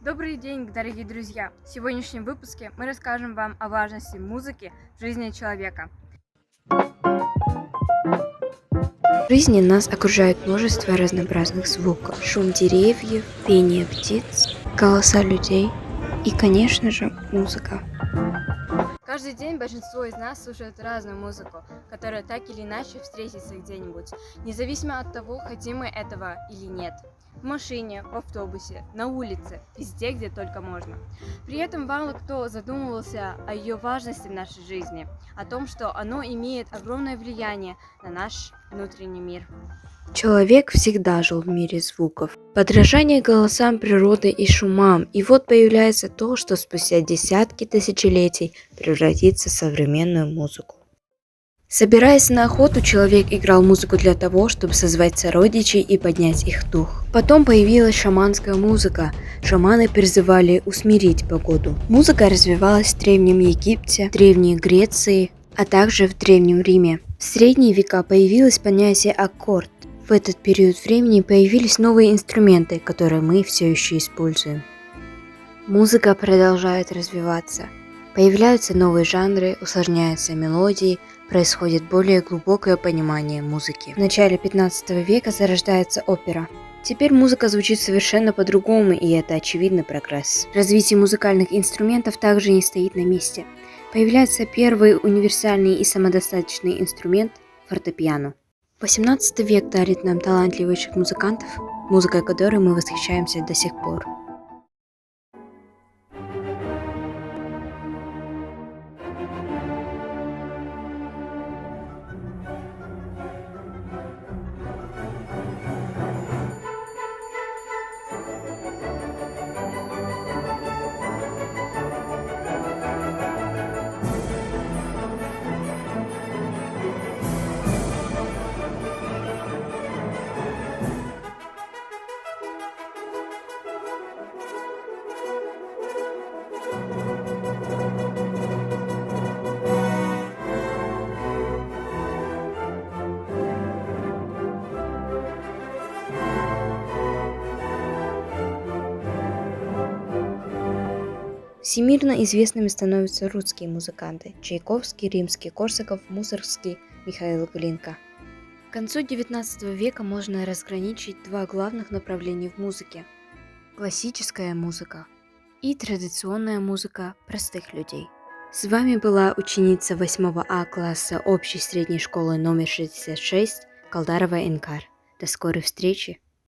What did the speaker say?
Добрый день, дорогие друзья! В сегодняшнем выпуске мы расскажем вам о важности музыки в жизни человека. В жизни нас окружает множество разнообразных звуков. Шум деревьев, пение птиц, голоса людей и, конечно же, музыка. Каждый день большинство из нас слушает разную музыку, которая так или иначе встретится где-нибудь, независимо от того, хотим мы этого или нет. В машине, в автобусе, на улице, везде, где только можно. При этом мало кто задумывался о ее важности в нашей жизни, о том, что оно имеет огромное влияние на наш внутренний мир. Человек всегда жил в мире звуков. Подражание голосам природы и шумам, и вот появляется то, что спустя десятки тысячелетий превратится в современную музыку. Собираясь на охоту, человек играл музыку для того, чтобы созвать сородичей и поднять их дух. Потом появилась шаманская музыка. Шаманы призывали усмирить погоду. Музыка развивалась в Древнем Египте, Древней Греции, а также в Древнем Риме. В средние века появилось понятие аккорд. В этот период времени появились новые инструменты, которые мы все еще используем. Музыка продолжает развиваться. Появляются новые жанры, усложняются мелодии, происходит более глубокое понимание музыки. В начале 15 века зарождается опера. Теперь музыка звучит совершенно по-другому, и это очевидный прогресс. Развитие музыкальных инструментов также не стоит на месте. Появляется первый универсальный и самодостаточный инструмент – фортепиано. 18 век дарит нам талантливейших музыкантов, музыкой которой мы восхищаемся до сих пор. Всемирно известными становятся русские музыканты – Чайковский, Римский-Корсаков, Мусоргский, Михаил Глинка. К концу XIX века можно разграничить два главных направления в музыке – классическая музыка и традиционная музыка простых людей. С вами была ученица 8 А класса общей средней школы номер 66 Колдарова Энкар. До скорой встречи!